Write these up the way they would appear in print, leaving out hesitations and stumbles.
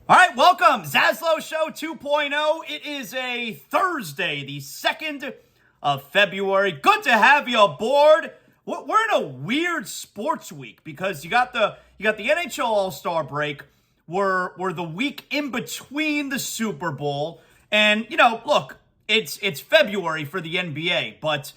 All right, welcome. ZASLOW Show 2.0. It is a Thursday, the 2nd of February. Good to have you aboard. We're in a weird sports week because you got the NHL All-Star break. We're the week in between the Super Bowl. And, look, it's February for the NBA, but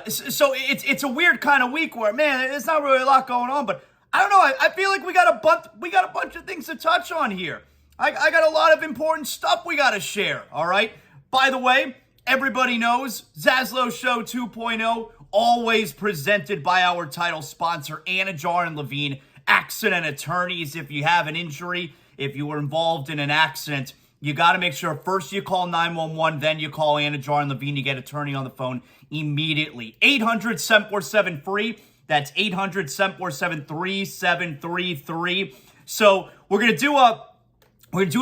so it's a weird kind of week where, man, there's not really a lot going on, but I don't know. I feel like we got a bunch of things to touch on here. I got a lot of important stuff we got to share, all right? By the way, everybody knows ZASLOW Show 2.0, always presented by our title sponsor, Anidjar and Levine, accident attorneys. If you have an injury, if you were involved in an accident, you got to make sure first you call 911, then you call Anidjar and Levine. You get attorney on the phone immediately. 800-747-FREE. That's 800-747-3733. So we're going to do a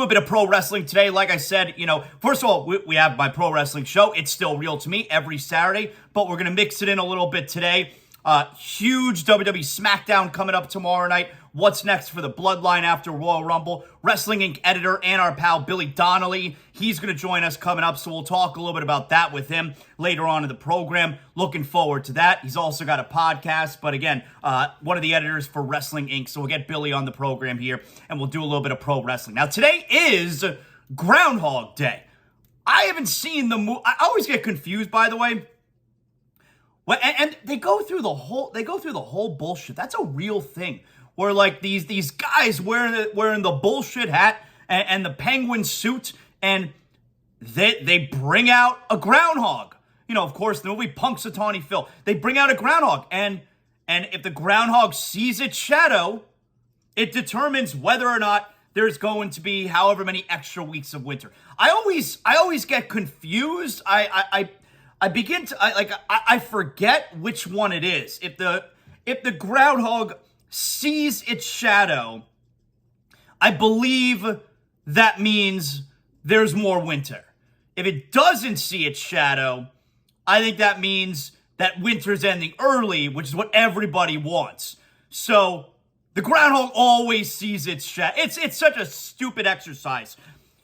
bit of pro wrestling today. Like I said, first of all, we have my pro wrestling show. It's still real to me every Saturday, but we're going to mix it in a little bit today. Huge WWE SmackDown coming up tomorrow night. What's next for the Bloodline after Royal Rumble? Wrestling Inc. editor and our pal Billy Donnelly. He's going to join us coming up, so we'll talk a little bit about that with him later on in the program. Looking forward to that. He's also got a podcast, but again, one of the editors for Wrestling Inc. So we'll get Billy on the program here, and we'll do a little bit of pro wrestling. Now, today is Groundhog Day. I haven't seen the movie. I always get confused, by the way. Well, and they go through the whole bullshit. That's a real thing. Where like these guys wearing the bullshit hat and the penguin suit, and they bring out a groundhog. Of course, the movie Punxsutawney Phil. They bring out a groundhog, and if the groundhog sees its shadow, it determines whether or not there's going to be however many extra weeks of winter. I always get confused. I forget which one it is. If the groundhog sees its shadow, I believe that means there's more winter. If it doesn't see its shadow, I think that means that winter's ending early, which is what everybody wants. So the groundhog always sees its shadow. It's such a stupid exercise.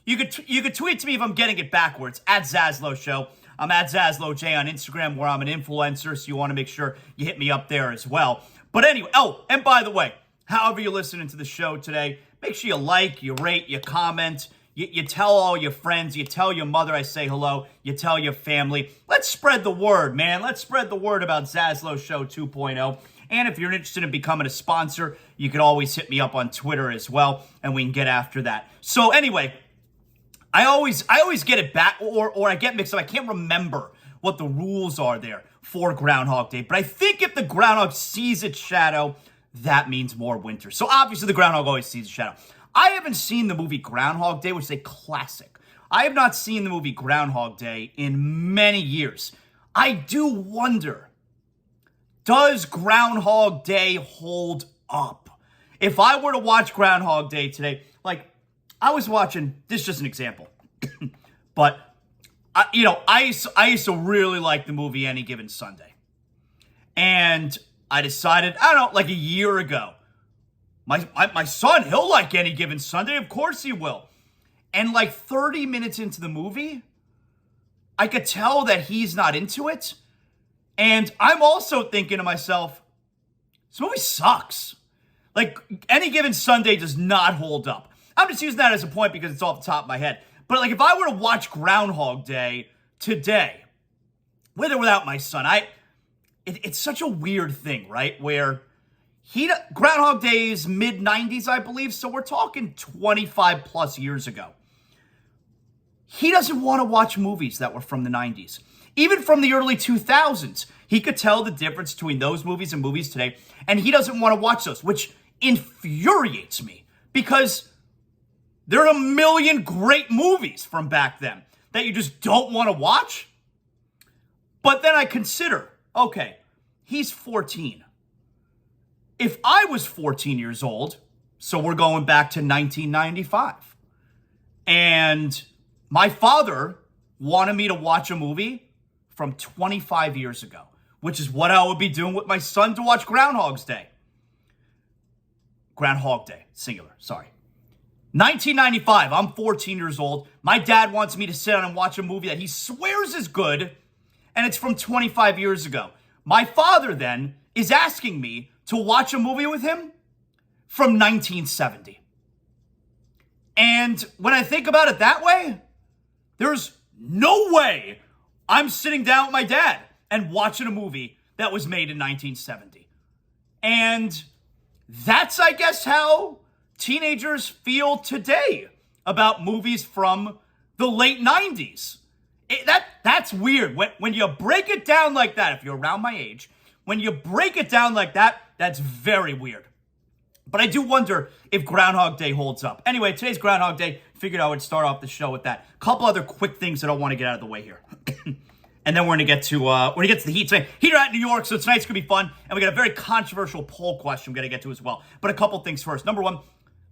You could tweet to me if I'm getting it backwards, at ZASLOW Show. I'm at ZASLOWJ on Instagram, where I'm an influencer, so you want to make sure you hit me up there as well. But anyway, and by the way, however you're listening to the show today, make sure you like, you rate, you comment, you tell all your friends, you tell your mother I say hello, you tell your family. Let's spread the word, man. Let's spread the word about ZASLOW Show 2.0. And if you're interested in becoming a sponsor, you can always hit me up on Twitter as well, and we can get after that. So anyway, I always get it back, or I get mixed up. I can't remember what the rules are there for Groundhog Day. But I think if the groundhog sees its shadow, that means more winter. So obviously the groundhog always sees its shadow. I haven't seen the movie Groundhog Day, which is a classic. I have not seen the movie Groundhog Day in many years. I do wonder, does Groundhog Day hold up? If I were to watch Groundhog Day today, like I was watching, this is just an example, but I used to really like the movie Any Given Sunday. And I decided, I don't know, like a year ago, my son, he'll like Any Given Sunday. Of course he will. And like 30 minutes into the movie, I could tell that he's not into it. And I'm also thinking to myself, this movie sucks. Like, Any Given Sunday does not hold up. I'm just using that as a point because it's off the top of my head. But like, if I were to watch Groundhog Day today, with or without my son, it's such a weird thing, right? Where Groundhog Day is mid-90s, I believe, so we're talking 25 plus years ago. He doesn't want to watch movies that were from the 90s. Even from the early 2000s, he could tell the difference between those movies and movies today, and he doesn't want to watch those, which infuriates me because there are a million great movies from back then that you just don't want to watch. But then I consider, okay, he's 14. If I was 14 years old, so we're going back to 1995, and my father wanted me to watch a movie from 25 years ago, which is what I would be doing with my son to watch Groundhog Day, singular, sorry. 1995, I'm 14 years old. My dad wants me to sit down and watch a movie that he swears is good, and it's from 25 years ago. My father then is asking me to watch a movie with him from 1970. And when I think about it that way, there's no way I'm sitting down with my dad and watching a movie that was made in 1970. And that's, I guess, how teenagers feel today about movies from the late 90s. That's weird. When you break it down like that, if you're around my age, when you break it down like that, that's very weird. But I do wonder if Groundhog Day holds up. Anyway, today's Groundhog Day. Figured I would start off the show with that. Couple other quick things that I want to get out of the way here. And then we're gonna get to the Heat tonight. Heat are at New York, so tonight's gonna be fun. And we got a very controversial poll question we're gonna get to as well. But a couple things first. Number one,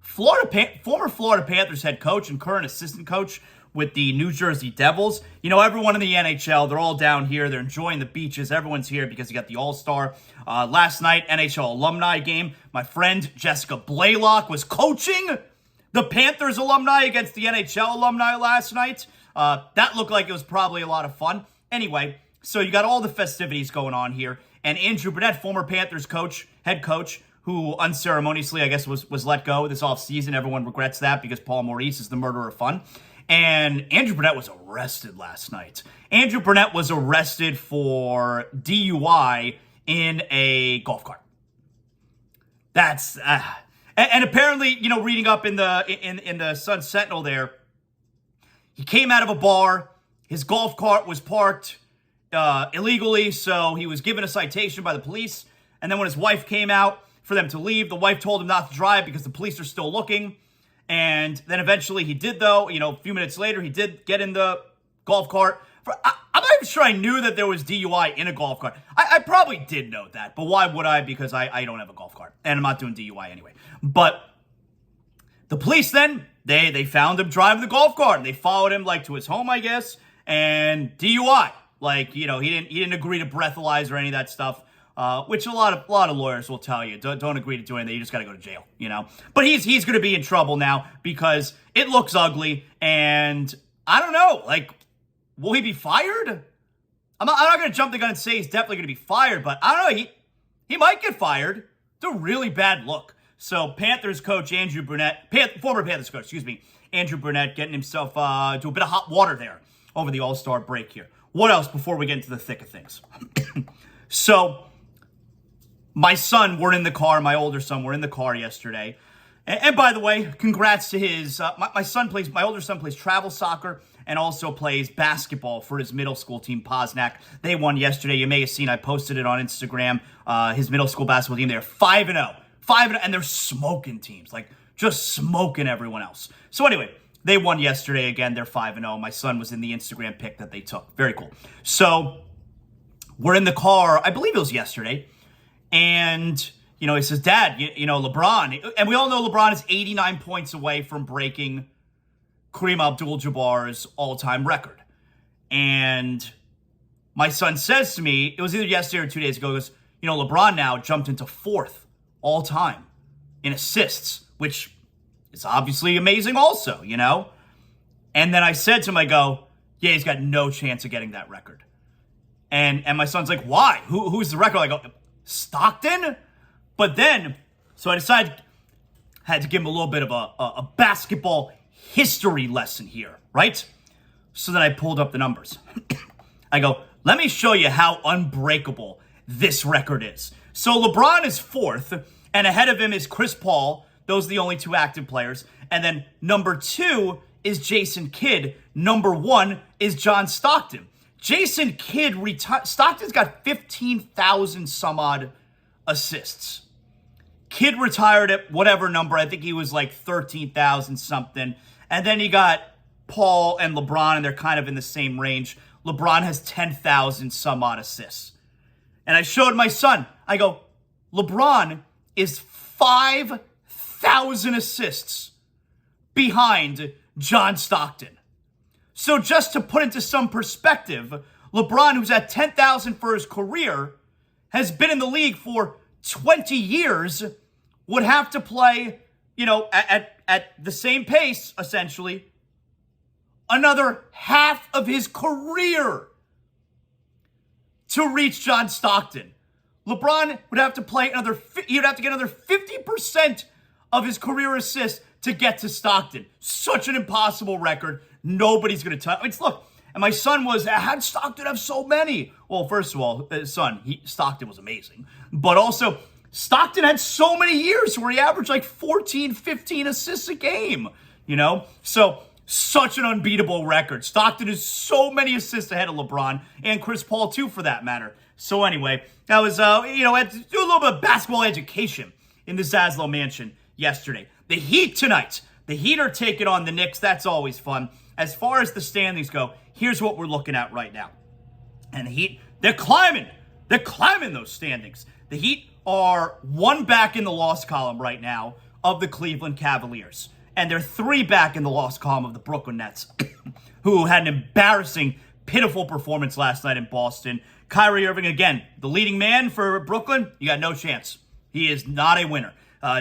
former Florida Panthers head coach and current assistant coach with the New Jersey Devils. You know, everyone in the NHL, they're all down here. They're enjoying the beaches. Everyone's here because you got the All-Star. Last night, NHL alumni game. My friend Jessica Blaylock was coaching the Panthers alumni against the NHL alumni last night. That looked like it was probably a lot of fun. Anyway, so you got all the festivities going on here. And Andrew Brunette, former Panthers head coach, who unceremoniously, I guess, was let go this offseason. Everyone regrets that because Paul Maurice is the murderer of fun. And Andrew Brunette was arrested last night. Andrew Brunette was arrested for DUI in a golf cart. That's and apparently, you know, reading up in the Sun Sentinel there, he came out of a bar. His golf cart was parked illegally, so he was given a citation by the police. And then when his wife came out for them to leave, the wife told him not to drive because the police are still looking. And then eventually he did, though. You know, a few minutes later, he did get in the golf cart. I'm not even sure I knew that there was DUI in a golf cart. I probably did know that, but why would I? Because I don't have a golf cart, and I'm not doing DUI anyway. But the police then, they found him driving the golf cart, and they followed him, like, to his home, I guess, and DUI. Like, you know, he didn't agree to breathalyze or any of that stuff. Which a lot of lawyers will tell you, don't agree to do anything. You just got to go to jail, you know. But he's going to be in trouble now because it looks ugly, and I don't know. Like, will he be fired? I'm not going to jump the gun and say he's definitely going to be fired, but I don't know. He might get fired. It's a really bad look. So Panthers coach Andrew Brunette, former Panthers coach, Andrew Brunette, getting himself to a bit of hot water there over the All-Star break here. What else before we get into the thick of things? So my son, we're in the car, my older son, we're in the car yesterday. And by the way, congrats to his, my older son plays travel soccer and also plays basketball for his middle school team, Posnack. They won yesterday. You may have seen, I posted it on Instagram, his middle school basketball team. They're 5-0. 5-0, and they're smoking teams, like just smoking everyone else. So anyway, they won yesterday again. They're 5-0. My son was in the Instagram pic that they took. Very cool. So we're in the car, I believe it was yesterday, and, you know, he says, Dad, you know, LeBron, and we all know LeBron is 89 points away from breaking Kareem Abdul-Jabbar's all-time record. And my son says to me, it was either yesterday or 2 days ago, he goes, you know, LeBron now jumped into fourth all-time in assists, which is obviously amazing also, you know? And then I said to him, I go, yeah, he's got no chance of getting that record. And my son's like, why? Who's the record? I go, Stockton? But then, so I decided I had to give him a little bit of a basketball history lesson here, right? So then I pulled up the numbers. I go, let me show you how unbreakable this record is. So LeBron is fourth, and ahead of him is Chris Paul. Those are the only two active players. And then number 2 is Jason Kidd. Number 1 is John Stockton. Jason Kidd Stockton's got 15,000 some odd assists. Kidd retired at whatever number. I think he was like 13,000 something. And then you got Paul and LeBron, and they're kind of in the same range. LeBron has 10,000 some odd assists. And I showed my son. I go, LeBron is 5,000 assists behind John Stockton. So just to put into some perspective, LeBron, who's at 10,000 for his career, has been in the league for 20 years, would have to play, you know, at at the same pace, essentially, another half of his career to reach John Stockton. LeBron would have to play he'd have to get another 50% of his career assists to get to Stockton. Such an impossible record. Nobody's going to touch. I mean, look, and my son was, how did Stockton have so many? Well, first of all, Stockton was amazing. But also, Stockton had so many years where he averaged like 14, 15 assists a game, you know? So, such an unbeatable record. Stockton is so many assists ahead of LeBron and Chris Paul, too, for that matter. So anyway, that was, I had to do a little bit of basketball education in the ZASLOW mansion yesterday. The Heat tonight. The Heat are taking on the Knicks. That's always fun. As far as the standings go, here's what we're looking at right now. And the Heat, they're climbing. They're climbing those standings. The Heat are one back in the loss column right now of the Cleveland Cavaliers. And they're three back in the loss column of the Brooklyn Nets, who had an embarrassing, pitiful performance last night in Boston. Kyrie Irving, again, the leading man for Brooklyn, you got no chance. He is not a winner.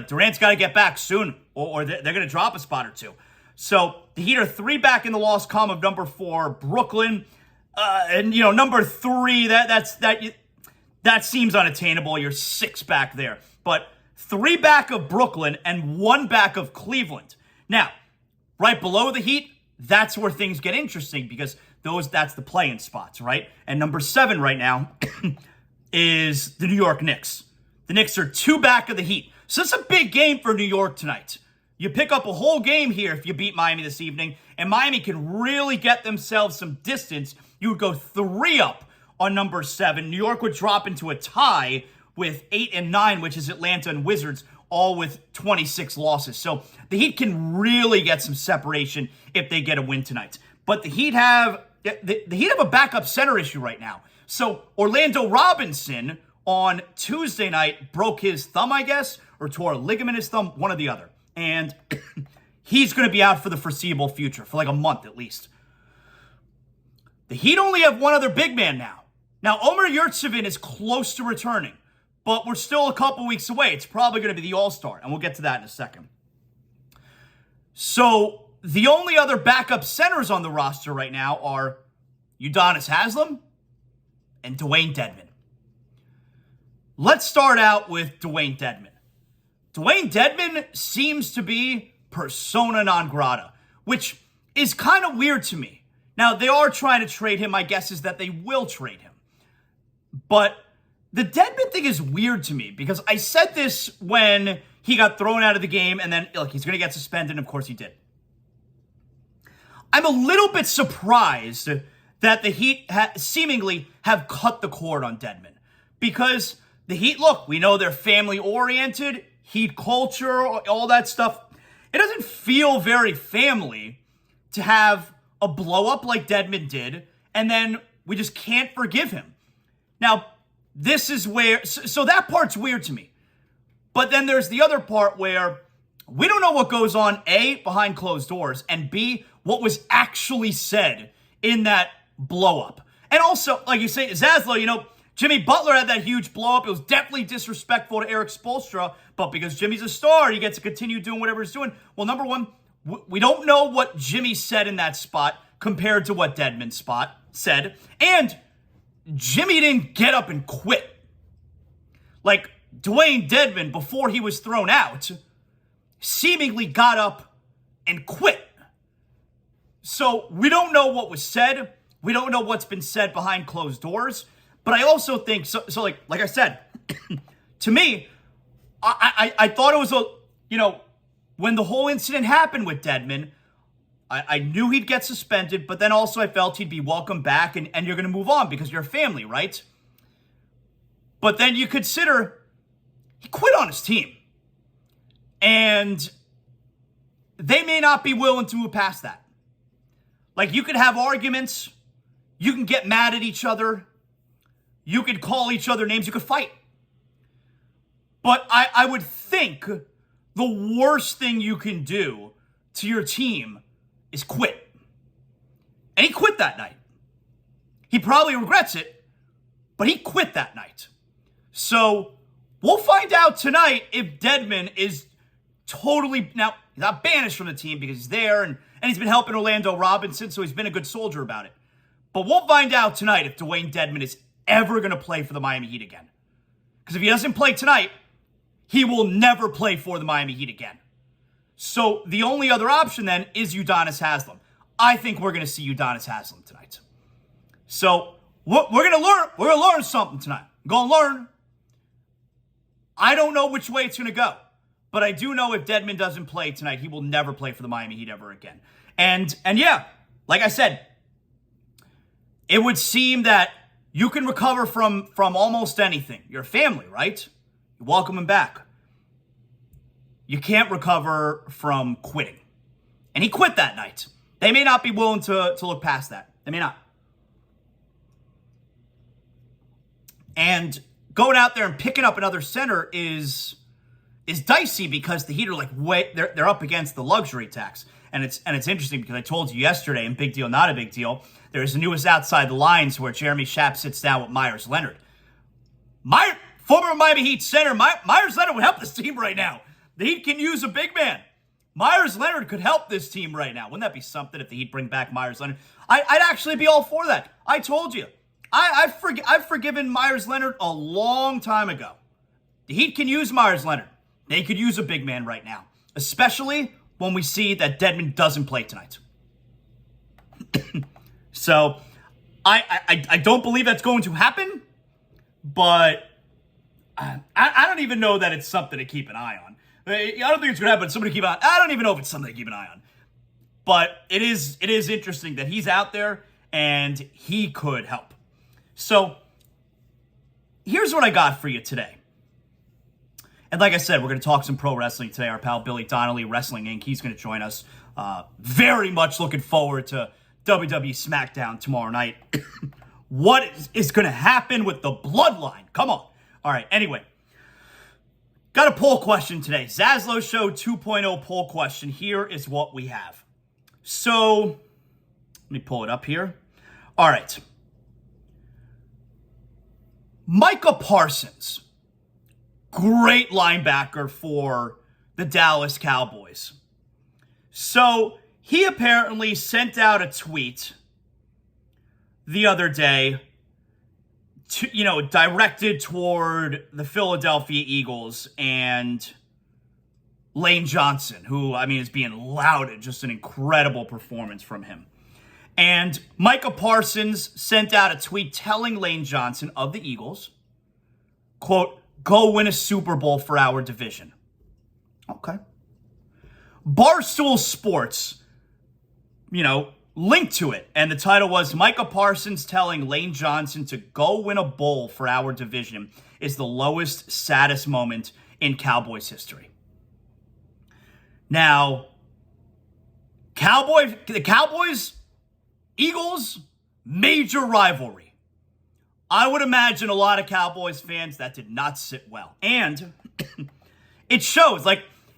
Durant's got to get back soon, or they're going to drop a spot or two. So the Heat are three back in the loss column of number 4, Brooklyn. And, number 3, that seems unattainable. You're 6 back there. But 3 back of Brooklyn and 1 back of Cleveland. Now, right below the Heat, that's where things get interesting because that's the play-in spots, right? And number 7 right now is the New York Knicks. The Knicks are 2 back of the Heat. So it's a big game for New York tonight. You pick up a whole game here if you beat Miami this evening, and Miami can really get themselves some distance. You would go 3 up on number 7. New York would drop into a tie with 8 and 9, which is Atlanta and Wizards, all with 26 losses. So the Heat can really get some separation if they get a win tonight. But the Heat have a backup center issue right now. So Orlando Robinson on Tuesday night broke his thumb, I guess, or tore a ligament in his thumb, one or the other. And he's going to be out for the foreseeable future, for like a month at least. The Heat only have one other big man now. Now, Omer Yurtseven is close to returning, but we're still a couple weeks away. It's probably going to be the All-Star, and we'll get to that in a second. So the only other backup centers on the roster right now are Udonis Haslem and Dwayne Dedmon. Let's start out with Dwayne Dedmon. Dwayne Dedmon seems to be persona non grata, which is kind of weird to me. Now, they are trying to trade him. My guess is that they will trade him. But the Dedmon thing is weird to me because I said this when he got thrown out of the game and then, look, he's going to get suspended, and of course he did. I'm a little bit surprised that the Heat seemingly have cut the cord on Dedmon because the Heat, look, we know they're family-oriented, Heat culture, all that stuff. It doesn't feel very family to have a blow-up like Dedmon did, and then we just can't forgive him. Now, this is where... So that part's weird to me. But then there's the other part where we don't know what goes on, A, behind closed doors, and B, what was actually said in that blow-up. And also, like you say, ZASLOW, Jimmy Butler had that huge blow-up. It was definitely disrespectful to Eric Spoelstra, but because Jimmy's a star, he gets to continue doing whatever he's doing. Well, number one, we don't know what Jimmy said in that spot compared to what Dedmon said. And Jimmy didn't get up and quit. Like, Dwayne Dedmon, before he was thrown out, seemingly got up and quit. So we don't know what was said. We don't know what's been said behind closed doors. But I also think, so like I said, to me, I thought it was when the whole incident happened with Dedmon, I knew he'd get suspended, but then also I felt he'd be welcomed back and you're going to move on because you're a family, right? But then you consider he quit on his team. And they may not be willing to move past that. Like, you could have arguments. You can get mad at each other. You could call each other names. You could fight. But I would think the worst thing you can do to your team is quit. And he quit that night. He probably regrets it, but he quit that night. So we'll find out tonight if Dedmon is totally... Now, He's not banished from the team because he's there, and he's been helping Orlando Robinson, so he's been a good soldier about it. But we'll find out tonight if Dwayne Dedmon is ever going to play for the Miami Heat again. Because if he doesn't play tonight, he will never play for the Miami Heat again. So the only other option then is Udonis Haslem. I think we're going to see Udonis Haslem tonight. So we're going to learn. We're going to learn something tonight. I'm going to learn. I don't know which way it's going to go. But I do know if Dedmon doesn't play tonight, he will never play for the Miami Heat ever again. And yeah, like I said, it would seem that you can recover from almost anything. Your family, right? You welcome him back. You can't recover from quitting. And he quit that night. They may not be willing to look past that. They may not. And going out there and picking up another center is dicey because the Heat are they're up against the luxury tax. And it's interesting because I told you yesterday in Big Deal, Not a Big Deal, there's the newest Outside the Lines where Jeremy Schaap sits down with Myers Leonard. Former Miami Heat center, Myers Leonard would help this team right now. The Heat can use a big man. Myers Leonard could help this team right now. Wouldn't that be something if the Heat bring back Myers Leonard? I'd actually be all for that. I told you. I've forgiven Myers Leonard a long time ago. The Heat can use Myers Leonard. They could use a big man right now, especially when we see that Dedmon doesn't play tonight. So, I don't believe that's going to happen, but I don't even know that it's something to keep an eye on. I don't think it's going to happen, but somebody keep an eye on. I don't even know if it's something to keep an eye on. But it is interesting that he's out there and he could help. So, here's what I got for you today. And like I said, we're going to talk some pro wrestling today. Our pal Billy Donnelly, Wrestling Inc., he's going to join us. Very much looking forward to WWE SmackDown tomorrow night. What is going to happen with the Bloodline? Come on. All right, anyway. Got a poll question today. ZASLOW Show 2.0 poll question. Here is what we have. So, let me pull it up here. All right. Micah Parsons. Great linebacker for the Dallas Cowboys. So, he apparently sent out a tweet the other day, directed toward the Philadelphia Eagles and Lane Johnson, who, is being lauded. Just an incredible performance from him. And Micah Parsons sent out a tweet telling Lane Johnson of the Eagles, quote, "Go win a Super Bowl for our division." Okay. Barstool Sports, linked to it. And the title was, "Micah Parsons telling Lane Johnson to go win a bowl for our division is the lowest, saddest moment in Cowboys history." Now, the Cowboys, Eagles, major rivalry. I would imagine a lot of Cowboys fans that did not sit well. And it shows,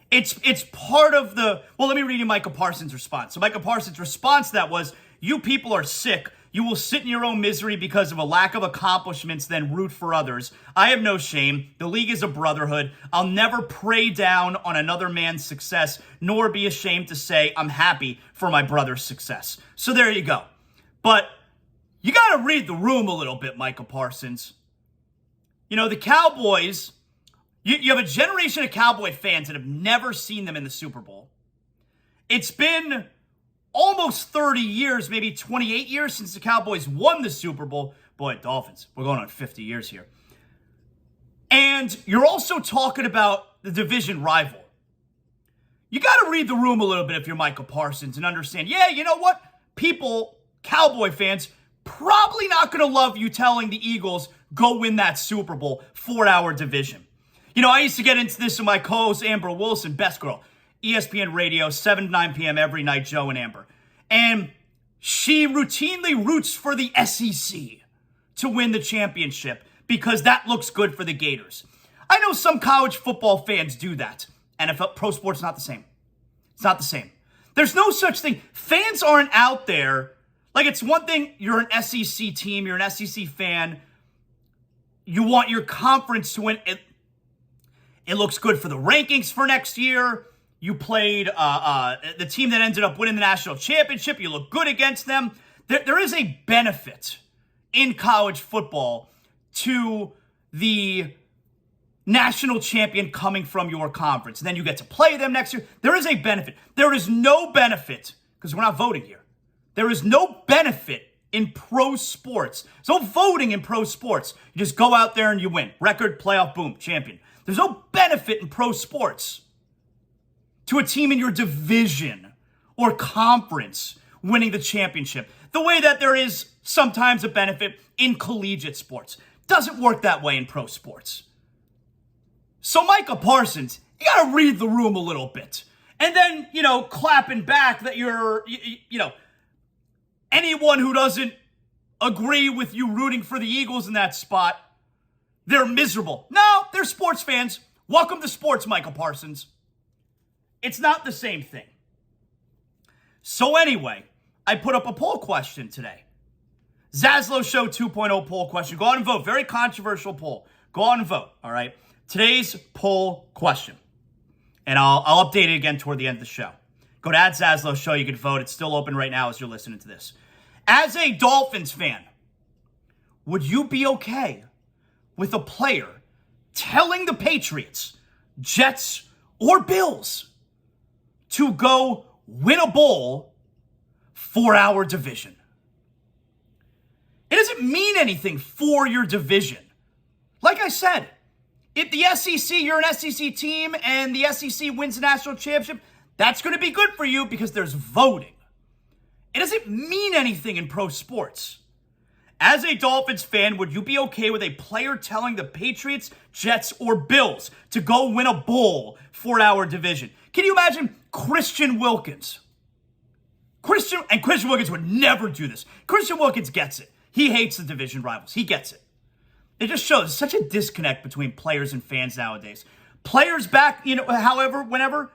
it's part of the... Well, let me read you Micah Parsons' response. So Micah Parsons' response to that was, "You people are sick. You will sit in your own misery because of a lack of accomplishments, then root for others. I have no shame. The league is a brotherhood. I'll never prey down on another man's success, nor be ashamed to say I'm happy for my brother's success." So there you go. But you got to read the room a little bit, Micah Parsons. The Cowboys, you have a generation of Cowboy fans that have never seen them in the Super Bowl. It's been almost 30 years, maybe 28 years since the Cowboys won the Super Bowl. Boy, Dolphins, we're going on 50 years here. And you're also talking about the division rival. You got to read the room a little bit if you're Micah Parsons and understand, yeah, you know what? People, Cowboy fans, probably not going to love you telling the Eagles, go win that Super Bowl for our division. I used to get into this with my co-host Amber Wilson, best girl, ESPN Radio, 7 to 9 p.m. every night, Joe and Amber. And she routinely roots for the SEC to win the championship because that looks good for the Gators. I know some college football fans do that. NFL, pro sports, not the same. It's not the same. There's no such thing. Fans aren't out there. It's one thing, you're an SEC team, you're an SEC fan, you want your conference to win. It looks good for the rankings for next year. You played the team that ended up winning the national championship. You look good against them. There is a benefit in college football to the national champion coming from your conference. And then you get to play them next year. There is a benefit. There is no benefit, because we're not voting here. There is no benefit in pro sports. There's no voting in pro sports. You just go out there and you win. Record, playoff, boom, champion. There's no benefit in pro sports to a team in your division or conference winning the championship, the way that there is sometimes a benefit in collegiate sports. Doesn't work that way in pro sports. So Micah Parsons, you got to read the room a little bit. And then, clapping back that you're, anyone who doesn't agree with you rooting for the Eagles in that spot, they're miserable. No, they're sports fans. Welcome to sports, Micah Parsons. It's not the same thing. So anyway, I put up a poll question today. ZASLOW Show 2.0 poll question. Go out and vote. Very controversial poll. Go out and vote, all right? Today's poll question. And I'll update it again toward the end of the show. Go to @ZASLOW Show. You can vote. It's still open right now as you're listening to this. As a Dolphins fan, would you be okay with a player telling the Patriots, Jets, or Bills to go win a bowl for our division? It doesn't mean anything for your division. Like I said, if the SEC, you're an SEC team, and the SEC wins the national championship, that's going to be good for you because there's voting. It doesn't mean anything in pro sports. As a Dolphins fan, would you be okay with a player telling the Patriots, Jets, or Bills to go win a bowl for our division? Can you imagine Christian Wilkins? Christian Wilkins would never do this. Christian Wilkins gets it. He hates the division rivals. He gets it. It just shows such a disconnect between players and fans nowadays. Players back, however, whenever,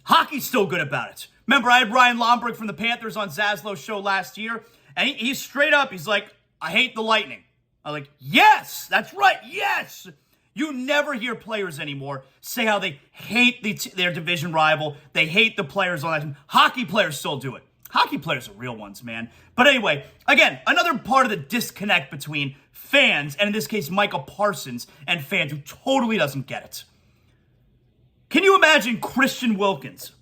hockey's still good about it. Remember, I had Ryan Lomberg from the Panthers on ZASLOW Show last year, and he's straight up, he's like, I hate the Lightning. I'm like, yes, that's right, yes. You never hear players anymore say how they hate their division rival. They hate the players on that team. Hockey players still do it. Hockey players are real ones, man. But anyway, again, another part of the disconnect between fans, and in this case, Micah Parsons, and fans who totally doesn't get it. Can you imagine Christian Wilkins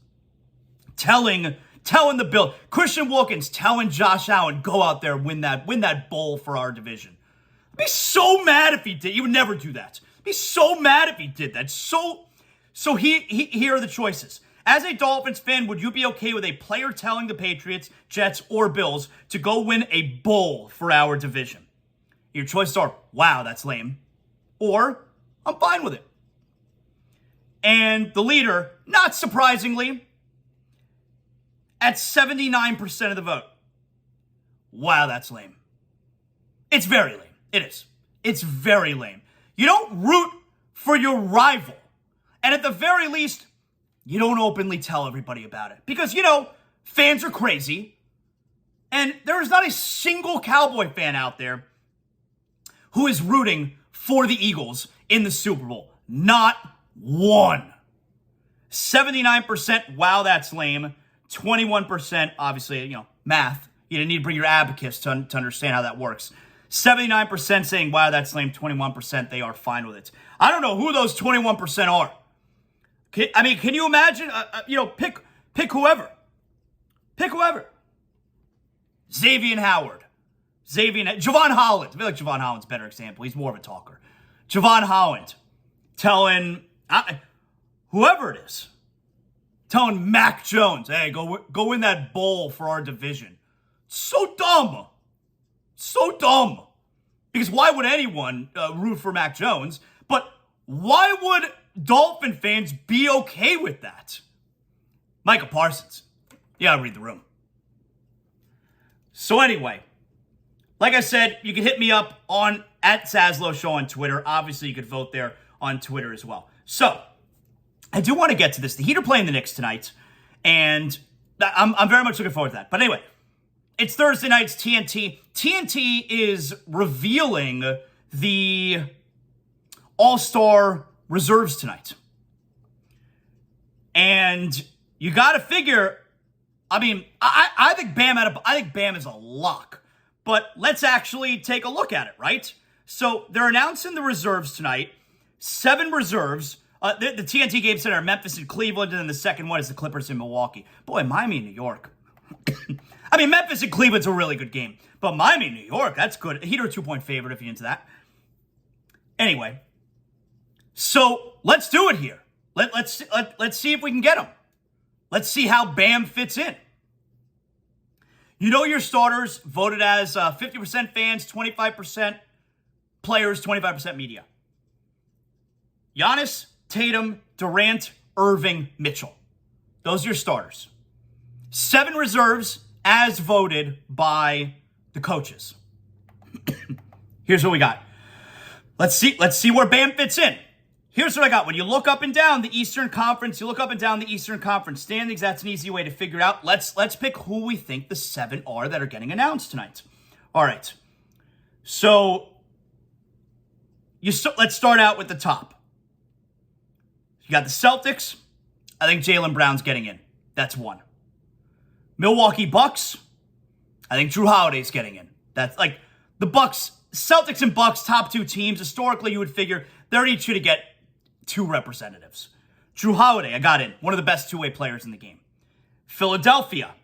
telling the Bill, Christian Wilkins telling Josh Allen, go out there, win that bowl for our division? I'd be so mad if he did. He would never do that. I'd be so mad if he did that. So here are the choices. As a Dolphins fan, would you be okay with a player telling the Patriots, Jets, or Bills to go win a bowl for our division? Your choices are, wow, that's lame, or I'm fine with it. And the leader, not surprisingly, at 79% of the vote, wow, that's lame. It's very lame. It is. It's very lame. You don't root for your rival. And at the very least, you don't openly tell everybody about it. Because, fans are crazy. And there is not a single Cowboy fan out there who is rooting for the Eagles in the Super Bowl. Not one. 79%, wow, that's lame. 21%, obviously, math. You didn't need to bring your abacus to understand how that works. 79% saying, wow, that's lame. 21%, they are fine with it. I don't know who those 21% are. Can you imagine? Pick whoever. Pick whoever. Xavier Howard. Javon Holland. I feel like Javon Holland's a better example. He's more of a talker. Javon Holland telling whoever it is, telling Mac Jones, hey, go win that bowl for our division. So dumb. So dumb. Because why would anyone root for Mac Jones? But why would Dolphin fans be okay with that? Micah Parsons. You gotta read the room. So anyway, like I said, you can hit me up on @ZASLOW Show on Twitter. Obviously, you could vote there on Twitter as well. So, I do want to get to this. The Heat are playing the Knicks tonight, and I'm very much looking forward to that. But anyway, it's Thursday night. It's TNT. TNT is revealing the All-Star reserves tonight. And you got to figure, I mean, I think Bam is a lock. But let's actually take a look at it, right? So they're announcing the reserves tonight. 7 reserves. The TNT game center, Memphis and Cleveland, and then the second one is the Clippers in Milwaukee. Boy, Miami and New York. I mean, Memphis and Cleveland's a really good game. But Miami and New York, that's good. Heat are a 2-point favorite if you're into that. Anyway, so let's do it here. Let's see if we can get them. Let's see how Bam fits in. You know your starters voted as 50% fans, 25% players, 25% media. Giannis, Tatum, Durant, Irving, Mitchell. Those are your starters. 7 reserves as voted by the coaches. Here's what we got. Let's see where Bam fits in. Here's what I got. When you look up and down the Eastern Conference, standings. That's an easy way to figure it out. Let's pick who we think the 7 are that are getting announced tonight. All right. So let's start out with the top. You got the Celtics. I think Jaylen Brown's getting in. That's 1. Milwaukee Bucks. I think Drew Holiday's getting in. That's like the Bucks, Celtics and Bucks, top 2 teams. Historically, you would figure they're each going to get 2 representatives. Drew Holiday, I got in. One of the best 2-way players in the game. Philadelphia.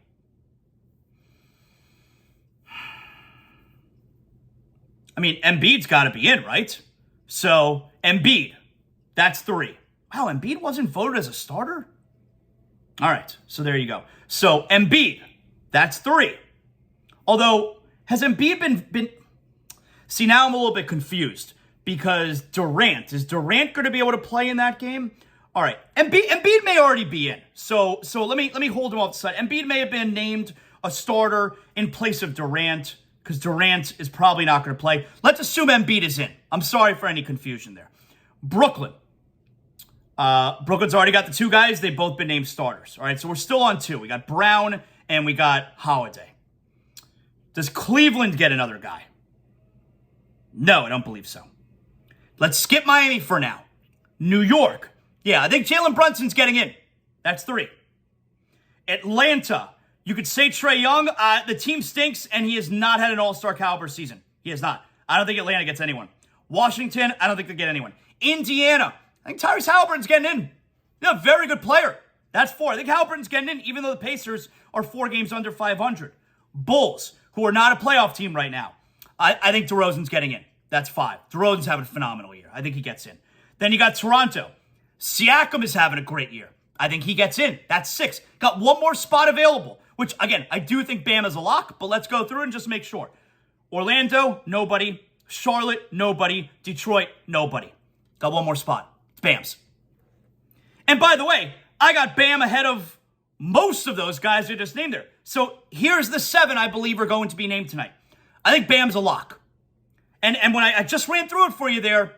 I mean, Embiid's got to be in, right? So, Embiid. That's 3. Wow, Embiid wasn't voted as a starter? All right, so there you go. So, Embiid. That's 3. Although, has Embiid been... See, now I'm a little bit confused. Because is Durant going to be able to play in that game? All right, Embiid may already be in. So let me hold him off the side. Embiid may have been named a starter in place of Durant because Durant is probably not going to play. Let's assume Embiid is in. I'm sorry for any confusion there. Brooklyn. Brooklyn's already got the 2 guys. They've both been named starters. All right, so we're still on 2. We got Brown and we got Holiday. Does Cleveland get another guy? No, I don't believe so. Let's skip Miami for now. New York. Yeah, I think Jalen Brunson's getting in. That's 3. Atlanta. You could say Trae Young. The team stinks, and he has not had an all-star caliber season. He has not. I don't think Atlanta gets anyone. Washington, I don't think they get anyone. Indiana. I think Tyrese Halliburton's getting in. He's a very good player. That's 4. I think Halliburton's getting in, even though the Pacers are 4 games under 500. Bulls, who are not a playoff team right now. I think DeRozan's getting in. That's 5. DeRozan's having a phenomenal year. I think he gets in. Then you got Toronto. Siakam is having a great year. I think he gets in. That's 6. Got 1 more spot available, which, again, I do think Bam is a lock, but let's go through and just make sure. Orlando, nobody. Charlotte, nobody. Detroit, nobody. Got 1 more spot. It's Bam's. And by the way, I got Bam ahead of most of those guys who just named there. So here's the 7 I believe are going to be named tonight. I think Bam's a lock. And when I just ran through it for you there,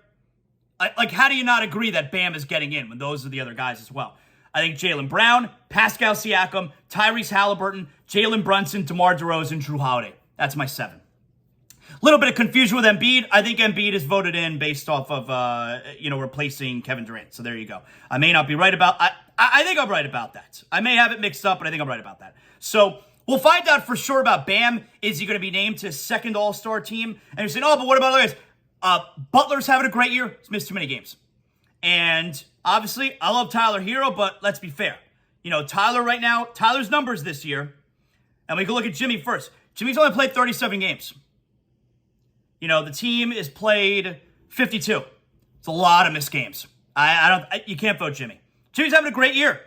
how do you not agree that Bam is getting in when those are the other guys as well? I think Jaylen Brown, Pascal Siakam, Tyrese Halliburton, Jalen Brunson, DeMar DeRozan, Drew Holiday. That's my 7. Little bit of confusion with Embiid. I think Embiid is voted in based off of, replacing Kevin Durant. So there you go. I may not be right about... I think I'm right about that. I may have it mixed up, but I think I'm right about that. So... we'll find out for sure about Bam. Is he going to be named to his 2nd All-Star team? And you're saying, oh, but what about other guys? Butler's having a great year. He's missed too many games. And obviously, I love Tyler Hero, but let's be fair. You know, Tyler right now, Tyler's numbers this year, and we can look at Jimmy first. Jimmy's only played 37 games. You know, the team is played 52. It's a lot of missed games. You can't vote Jimmy. Jimmy's having a great year.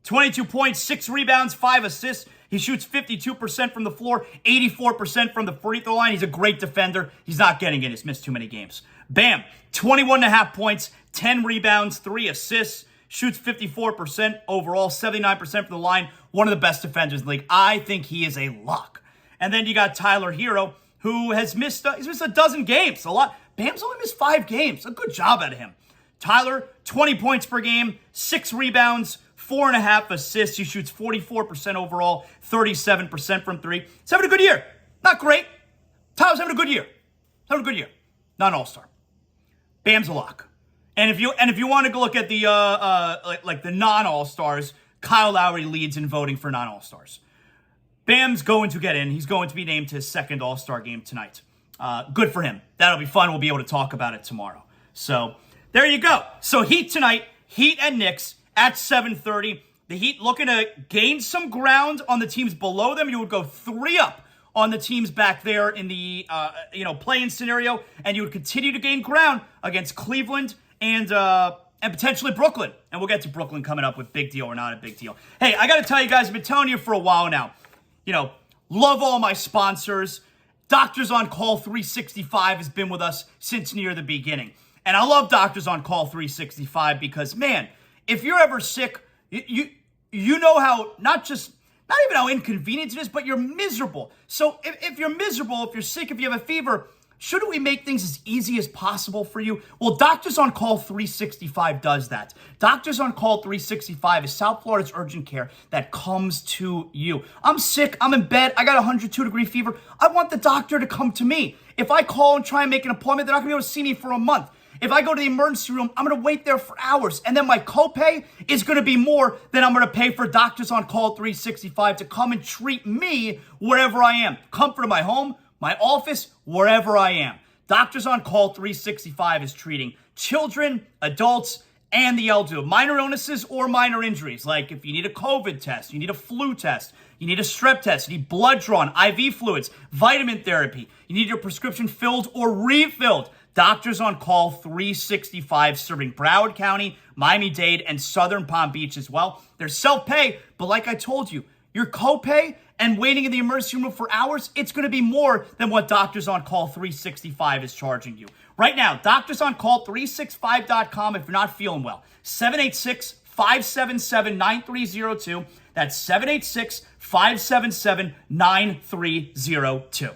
22 points, 6 rebounds, 5 assists. He shoots 52% from the floor, 84% from the free throw line. He's a great defender. He's not getting in. He's missed too many games. Bam, 21.5 points, 10 rebounds, 3 assists, shoots 54% overall, 79% from the line. One of the best defenders in the league. I think he is a lock. And then you got Tyler Hero, who has missed, he's missed a dozen games. A lot. Bam's only missed 5 games. A good job out of him. Tyler, 20 points per game, 6 rebounds, 4.5 assists. He shoots 44% overall, 37% from 3. He's having a good year. Not great. Tyler's having a good year. Having a good year. Not an all-star. Bam's a lock. And if you want to look at the like the non-All-Stars, Kyle Lowry leads in voting for non-All-Stars. Bam's going to get in. He's going to be named to his second All-Star game tonight. Good for him. That'll be fun. We'll be able to talk about it tomorrow. So there you go. So Heat tonight, Heat and Knicks at 7:30. The Heat looking to gain some ground on the teams below them. You would go 3 up on the teams back there in the play-in scenario, and you would continue to gain ground against Cleveland and potentially Brooklyn. And we'll get to Brooklyn coming up with big deal or not a big deal. Hey, I got to tell you guys, I've been telling you for a while now, love all my sponsors. Doctors on Call 365 has been with us since near the beginning. And I love Doctors on Call 365 because, man, if you're ever sick, you know how not even how inconvenient it is, but you're miserable. So if you're miserable, if you're sick, if you have a fever, shouldn't we make things as easy as possible for you? Well, Doctors on Call 365 does that. Doctors on Call 365 is South Florida's urgent care that comes to you. I'm sick. I'm in bed. I got a 102-degree fever. I want the doctor to come to me. If I call and try and make an appointment, they're not going to be able to see me for a month. If I go to the emergency room, I'm going to wait there for hours. And then my copay is going to be more than I'm going to pay for Doctors on Call 365 to come and treat me wherever I am. Comfort of my home, my office, wherever I am. Doctors on Call 365 is treating children, adults, and the elderly. Minor illnesses or minor injuries. Like if you need a COVID test, you need a flu test, you need a strep test, you need blood drawn, IV fluids, vitamin therapy. You need your prescription filled or refilled. Doctors on Call 365 serving Broward County, Miami-Dade, and Southern Palm Beach as well. They're self-pay, but like I told you, your copay and waiting in the emergency room for hours, it's going to be more than what Doctors on Call 365 is charging you. Right now, doctorsoncall365.com if you're not feeling well. 786-577-9302. That's 786-577-9302.